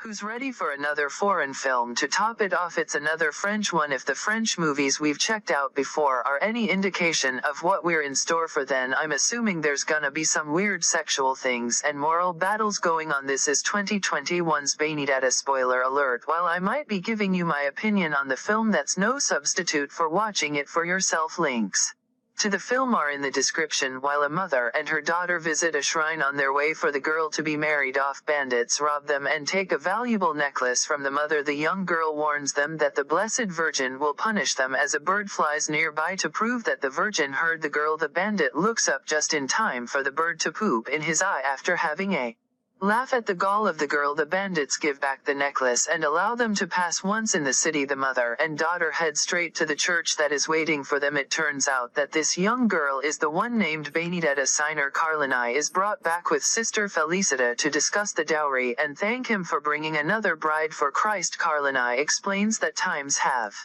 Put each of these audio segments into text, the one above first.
Who's ready for another foreign film to top it off? It's another French one. If the French movies we've checked out before are any indication of what we're in store for, then I'm assuming there's gonna be some weird sexual things and moral battles going on. This is 2021's Benedetta. Spoiler alert. While I might be giving you my opinion on the film, that's no substitute for watching it for yourself. Links to the film are in the description. While a mother and her daughter visit a shrine on their way for the girl to be married off, bandits rob them and take a valuable necklace from the mother. The young girl warns them that the Blessed Virgin will punish them as a bird flies nearby to prove that the Virgin heard the girl. The bandit looks up just in time for the bird to poop in his eye. After having a laugh at the gall of the girl, the bandits give back the necklace and allow them to pass. Once in the city, the mother and daughter head straight to the church that is waiting for them. It turns out that this young girl is the one named Benedetta. Signer Carlini is brought back with Sister Felicita to discuss the dowry and thank him for bringing another bride for Christ. Carlini explains that times have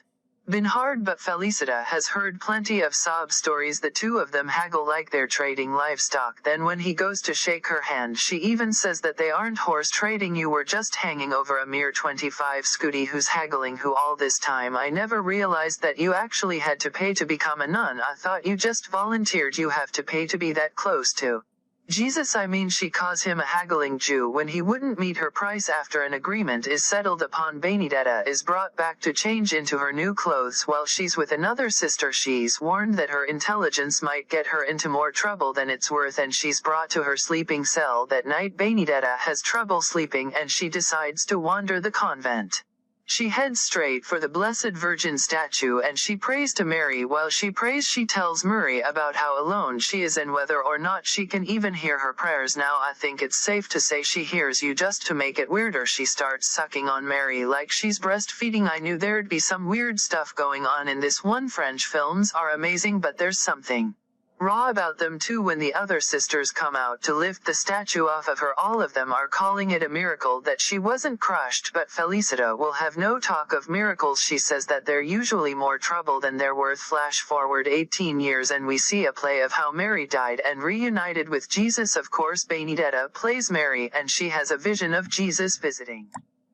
been hard, but Felicita has heard plenty of sob stories. The two of them haggle like they're trading livestock. Then when he goes to shake her hand, she even says that they aren't horse trading. You were just hanging over a mere 25. Scooty, who's haggling? Who all this time? I never realized that you actually had to pay to become a nun. I thought you just volunteered. You have to pay to be that close to Jesus. I mean, she calls him a haggling Jew when he wouldn't meet her price. After an agreement is settled upon, Benedetta is brought back to change into her new clothes. While she's with another sister, she's warned that her intelligence might get her into more trouble than it's worth, and she's brought to her sleeping cell. That night, Benedetta has trouble sleeping and she decides to wander the convent. She heads straight for the Blessed Virgin statue and she prays to Mary. While she prays, she tells Mary about how alone she is and whether or not she can even hear her prayers. Now I think it's safe to say she hears you. Just to make it weirder, she starts sucking on Mary like she's breastfeeding. I knew there'd be some weird stuff going on in this one. French films are amazing, but there's something raw about them too. When the other sisters come out to lift the statue off of her, all of them are calling it a miracle that she wasn't crushed, but Felicita will have no talk of miracles. She says that they're usually more trouble than they're worth. Flash forward 18 years and we see a play of how Mary died and reunited with Jesus. Of course, Benedetta plays Mary and she has a vision of Jesus visiting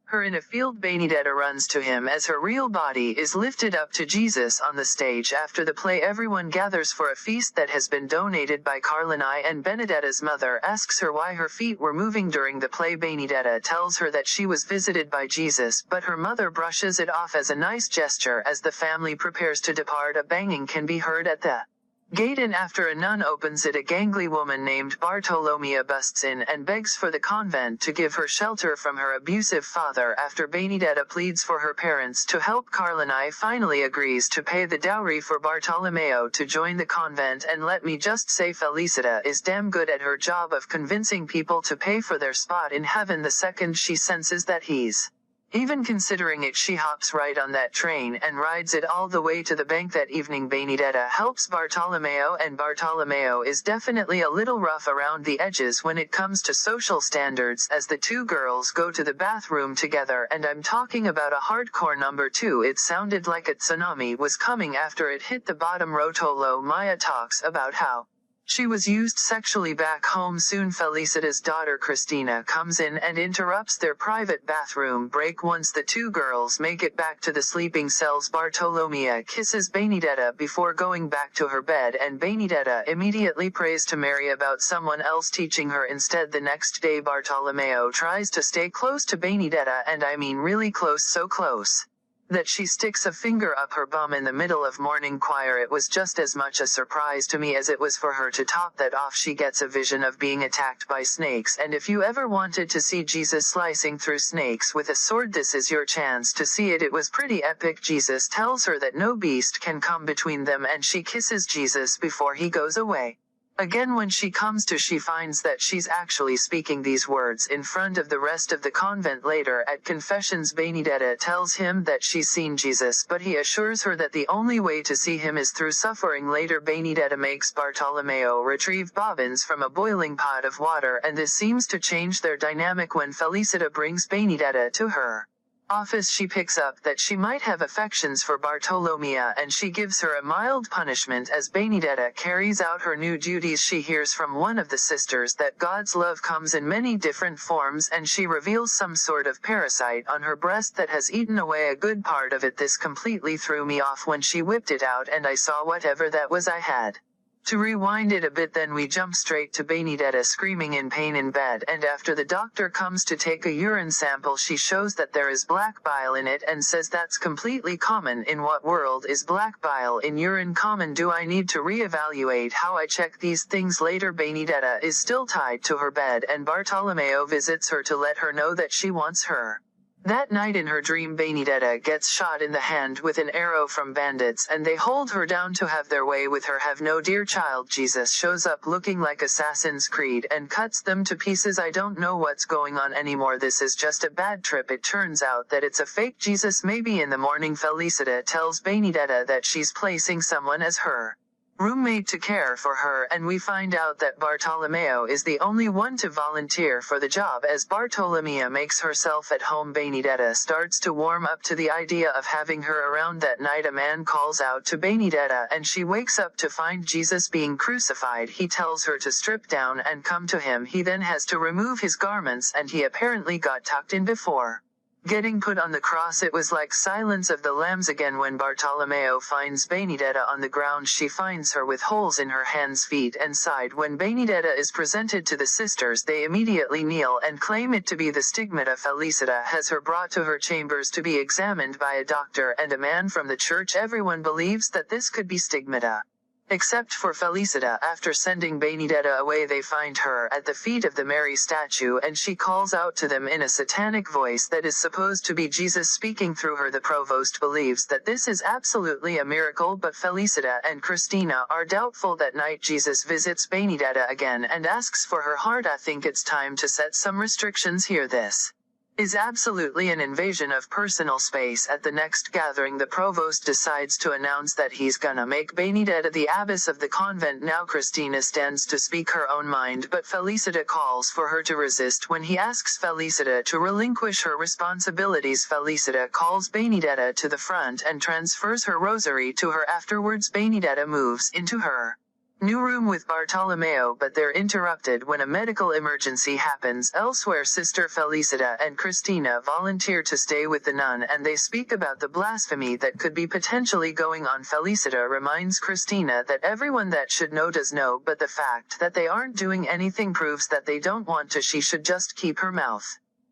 her in a field. Benedetta runs to him as her real body is lifted up to Jesus on the stage. After the play, everyone gathers for a feast that has been donated by Carlini, and Benedetta's mother asks her why her feet were moving during the play. Benedetta tells her that she was visited by Jesus, but her mother brushes it off as a nice gesture. As the family prepares to depart, a banging can be heard at the gate, and after a nun opens it, a gangly woman named Bartolomea busts in and begs for the convent to give her shelter from her abusive father. After Benedetta pleads for her parents to help, Carlini finally agrees to pay the dowry for Bartolomeo to join the convent. And let me just say, Felicita is damn good at her job of convincing people to pay for their spot in heaven. The second she senses that he's even considering it, she hops right on that train and rides it all the way to the bank. That evening, Benedetta helps Bartolomeo, and Bartolomeo is definitely a little rough around the edges when it comes to social standards, as the two girls go to the bathroom together, and I'm talking about a hardcore number 2. It sounded like a tsunami was coming after it hit the bottom. Rotolo Maya talks about how she was used sexually back home. Soon Felicita's daughter Christina comes in and interrupts their private bathroom break. Once the two girls make it back to the sleeping cells, Bartolomea kisses Benedetta before going back to her bed, and Benedetta immediately prays to Mary about someone else teaching her instead. The next day, Bartolomeo tries to stay close to Benedetta, and I mean really close, so close that she sticks a finger up her bum in the middle of morning choir. It was just as much a surprise to me as it was for her. To top that off, she gets a vision of being attacked by snakes, and if you ever wanted to see Jesus slicing through snakes with a sword, this is your chance to see it. It was pretty epic. Jesus tells her that no beast can come between them, and she kisses Jesus before he goes away. Again, when she comes to, she finds that she's actually speaking these words in front of the rest of the convent. Later at confessions, Benedetta tells him that she's seen Jesus, but he assures her that the only way to see him is through suffering. Later, Benedetta makes Bartolomeo retrieve bobbins from a boiling pot of water, and this seems to change their dynamic when Felicita brings Benedetta to her office she picks up that she might have affections for Bartolomea and she gives her a mild punishment as Benedetta carries out her new duties. She hears from one of the sisters that God's love comes in many different forms and she reveals some sort of parasite on her breast that has eaten away a good part of it. This completely threw me off when she whipped it out and I saw whatever that was I had to rewind it a bit. Then we jump straight to Benedetta screaming in pain in bed, and after the doctor comes to take a urine sample she shows that there is black bile in it and says that's completely common. In what world is black bile in urine common? Do I need to reevaluate how I check these things later? Benedetta is still tied to her bed and Bartolomeo visits her to let her know that she wants her. That night in her dream Benedetta gets shot in the hand with an arrow from bandits and they hold her down to have their way with her. Have no dear child. Jesus shows up looking like Assassin's Creed and cuts them to pieces. I don't know what's going on anymore. This is just a bad trip. It turns out that it's a fake Jesus. Maybe in the morning Felicita tells Benedetta that she's placing someone as her roommate to care for her and we find out that Bartolomeo is the only one to volunteer for the job. As Bartolomea makes herself at home Benedetta starts to warm up to the idea of having her around. That night a man calls out to Benedetta and she wakes up to find Jesus being crucified. He tells her to strip down and come to him. He then has to remove his garments and he apparently got tucked in before getting put on the cross. It was like Silence of the Lambs again. When Bartolomeo finds Benedetta on the ground she finds her with holes in her hands, feet and side. When Benedetta is presented to the sisters they immediately kneel and claim it to be the stigmata. Felicita has her brought to her chambers to be examined by a doctor and a man from the church. Everyone believes that this could be stigmata, except for Felicita. After sending Benedetta away they find her at the feet of the Mary statue and she calls out to them in a satanic voice that is supposed to be Jesus speaking through her. The provost believes that this is absolutely a miracle but Felicita and Christina are doubtful. That night Jesus visits Benedetta again and asks for her heart. I think it's time to set some restrictions here. This is absolutely an invasion of personal space. At the next gathering the provost decides to announce that he's gonna make Benedetta the abbess of the convent. Now Christina stands to speak her own mind but Felicita calls for her to resist. When he asks Felicita to relinquish her responsibilities Felicita calls Benedetta to the front and transfers her rosary to her. Afterwards Benedetta moves into her new room with Bartolomeo but they're interrupted when a medical emergency happens elsewhere. Sister Felicita and Christina volunteer to stay with the nun and they speak about the blasphemy that could be potentially going on. Felicita reminds Christina that everyone that should know does know but the fact that they aren't doing anything proves that they don't want to. She should just keep her mouth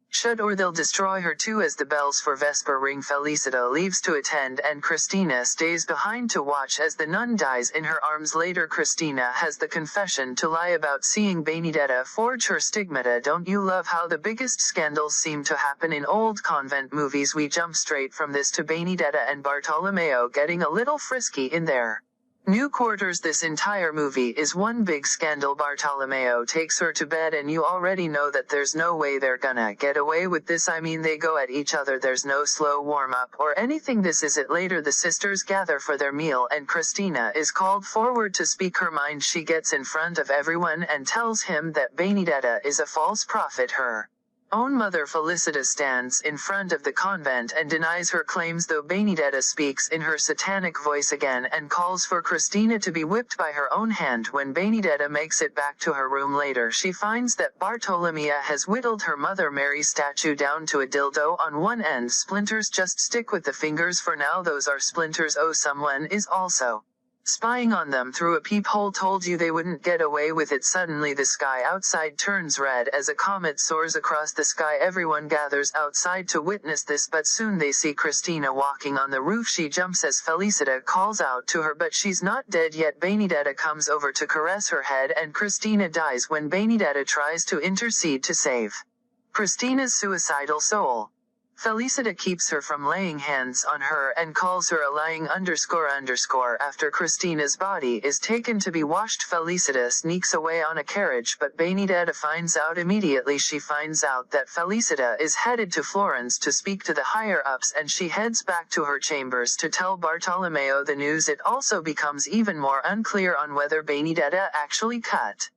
shut or they'll destroy her too. As the bells for Vesper ring Felicita leaves to attend and Christina stays behind to watch as the nun dies in her arms. Later Christina has the confession to lie about seeing Benedetta forge her stigmata. Don't you love how the biggest scandals seem to happen in old convent movies? We jump straight from this to Benedetta and Bartolomeo getting a little frisky in their new quarters. This entire movie is one big scandal. Bartolomeo takes her to bed and you already know that there's no way they're gonna get away with this. I mean they go at each other. There's no slow warm up or anything. This is it. Later the sisters gather for their meal and Christina is called forward to speak her mind. She gets in front of everyone and tells him that Benedetta is a false prophet. Her own mother Felicita stands in front of the convent and denies her claims though Benedetta speaks in her satanic voice again and calls for Christina to be whipped by her own hand. When Benedetta makes it back to her room later she finds that Bartolomea has whittled her mother Mary's statue down to a dildo on one end. Splinters. Just stick with the fingers for now, those are splinters. Oh, someone is also spying on them through a peephole. Told you they wouldn't get away with it. Suddenly the sky outside turns red as a comet soars across the sky. Everyone gathers outside to witness this but soon they see Christina walking on the roof. She jumps as Felicita calls out to her but she's not dead yet. Benedetta comes over to caress her head and Christina dies when Benedetta tries to intercede to save Christina's suicidal soul. Felicita keeps her from laying hands on her and calls her a lying __. After Christina's body is taken to be washed Felicita sneaks away on a carriage but Benedetta finds out immediately. She finds out that Felicita is headed to Florence to speak to the higher-ups and she heads back to her chambers to tell Bartolomeo the news. It also becomes even more unclear on whether Benedetta actually cut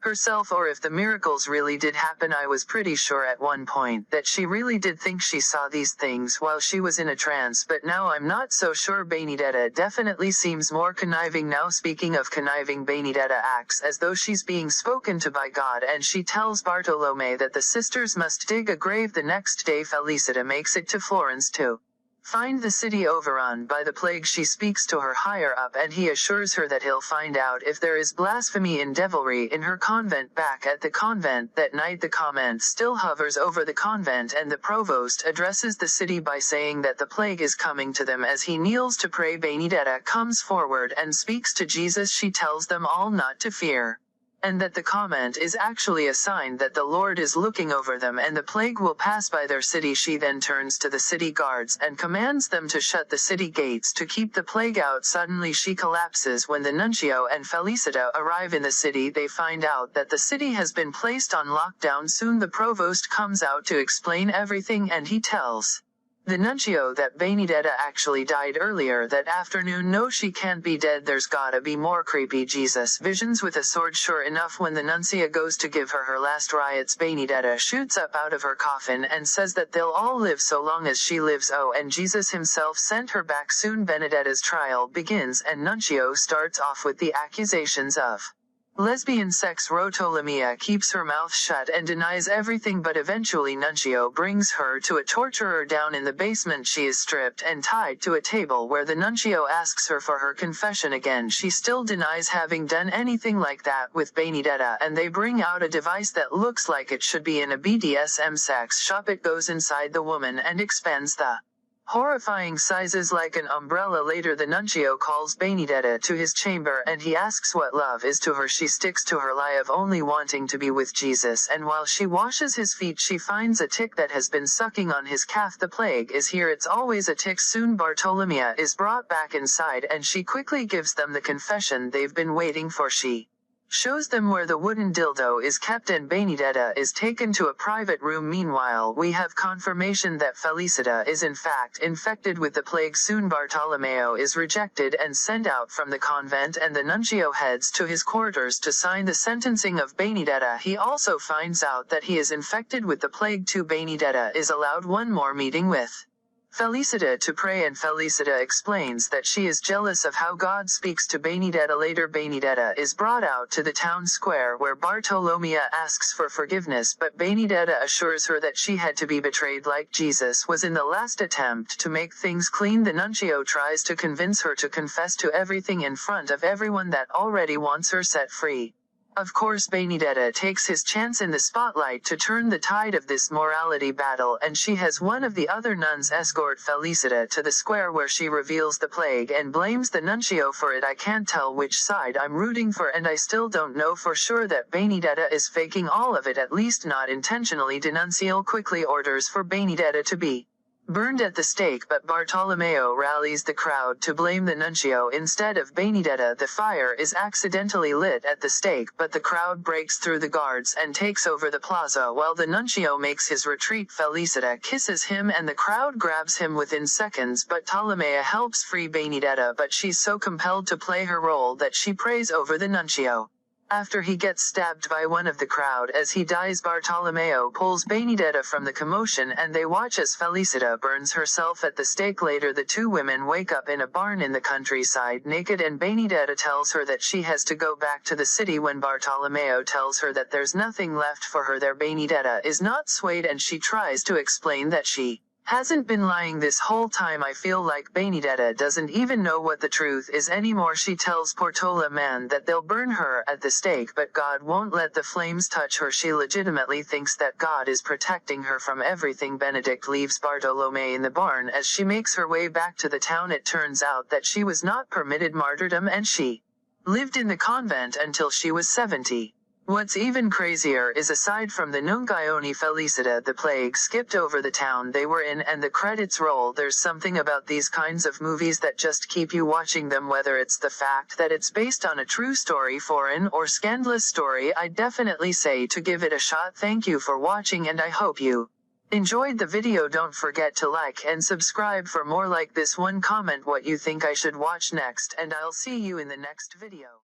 herself, or if the miracles really did happen. I was pretty sure at one point that she really did think she saw these things while she was in a trance, but now I'm not so sure. Benedetta definitely seems more conniving now. Speaking of conniving, Benedetta acts as though she's being spoken to by God, and she tells Bartolome that the sisters must dig a grave the next day. Felicita makes it to Florence to find the city overrun by the plague. She speaks to her higher up, and he assures her that he'll find out if there is blasphemy and devilry in her convent. Back at the convent that night, the comment still hovers over the convent, and the provost addresses the city by saying that the plague is coming to them. As he kneels to pray, Benedetta comes forward and speaks to Jesus. She tells them all not to fear, and that the comment is actually a sign that the Lord is looking over them and the plague will pass by their city. She then turns to the city guards and commands them to shut the city gates to keep the plague out. Suddenly she collapses when the nuncio and Felicita arrive in the city. They find out that the city has been placed on lockdown. Soon the provost comes out to explain everything, and he tells the nuncio that Benedetta actually died earlier that afternoon. No, she can't be dead. There's gotta be more. Creepy Jesus visions with a sword. Sure enough, when the nuncia goes to give her last rites, Benedetta shoots up out of her coffin and says that they'll all live so long as she lives. Oh, and Jesus himself sent her back. Soon Benedetta's trial begins, and Nuncio starts off with the accusations of lesbian sex. Bartolomea keeps her mouth shut and denies everything, but eventually Nuncio brings her to a torturer down in the basement. She is stripped and tied to a table where the nuncio asks her for her confession. Again, she still denies having done anything like that with Benedetta, and they bring out a device that looks like it should be in a BDSM sex shop. It goes inside the woman and expands the horrifying sizes like an umbrella. Later the nuncio calls Benedetta to his chamber and he asks what love is to her. She sticks to her lie of only wanting to be with Jesus, and while she washes his feet she finds a tick that has been sucking on his calf. The plague is here, it's always a tick. Soon Bartolomea is brought back inside and she quickly gives them the confession they've been waiting for. She shows them where the wooden dildo is kept, and Benedetta is taken to a private room. Meanwhile, we have confirmation that Felicita is in fact infected with the plague. Soon Bartolomeo is rejected and sent out from the convent, and the nuncio heads to his quarters to sign the sentencing of Benedetta. He also finds out that he is infected with the plague too. Benedetta is allowed one more meeting with Felicita to pray, and Felicita explains that she is jealous of how God speaks to Benedetta. Later Benedetta is brought out to the town square where Bartolomea asks for forgiveness, but Benedetta assures her that she had to be betrayed like Jesus was in the last attempt to make things clean. The nuncio tries to convince her to confess to everything in front of everyone that already wants her set free. Of course Benedetta takes his chance in the spotlight to turn the tide of this morality battle, and she has one of the other nuns escort Felicita to the square where she reveals the plague and blames the nuncio for it. I can't tell which side I'm rooting for, and I still don't know for sure that Benedetta is faking all of it, at least not intentionally. The nuncio quickly orders for Benedetta to be burned at the stake, but Bartolomeo rallies the crowd to blame the nuncio instead of Benedetta. The fire is accidentally lit at the stake, but the crowd breaks through the guards and takes over the plaza while the nuncio makes his retreat. Felicita kisses him and the crowd grabs him within seconds, but Bartolomea helps free Benedetta, but she's so compelled to play her role that she prays over the nuncio. After he gets stabbed by one of the crowd as he dies, Bartolomeo pulls Benedetta from the commotion and they watch as Felicita burns herself at the stake. Later the two women wake up in a barn in the countryside naked, and Benedetta tells her that she has to go back to the city. When Bartolomeo tells her that there's nothing left for her there, Benedetta is not swayed and she tries to explain that she hasn't been lying this whole time. I feel like Benedetta doesn't even know what the truth is anymore. She tells Bartolomeo that they'll burn her at the stake, but God won't let the flames touch her. She legitimately thinks that God is protecting her from everything. Benedict leaves Bartolomeo in the barn as she makes her way back to the town. It turns out that she was not permitted martyrdom and she lived in the convent until she was 70. What's even crazier is, aside from the Nunzione Felicita, the plague skipped over the town they were in and the credits roll. There's something about these kinds of movies that just keep you watching them, whether it's the fact that it's based on a true story, foreign or scandalous story. I definitely say to give it a shot. Thank you for watching and I hope you enjoyed the video. Don't forget to like and subscribe for more like this one. Comment what you think I should watch next and I'll see you in the next video.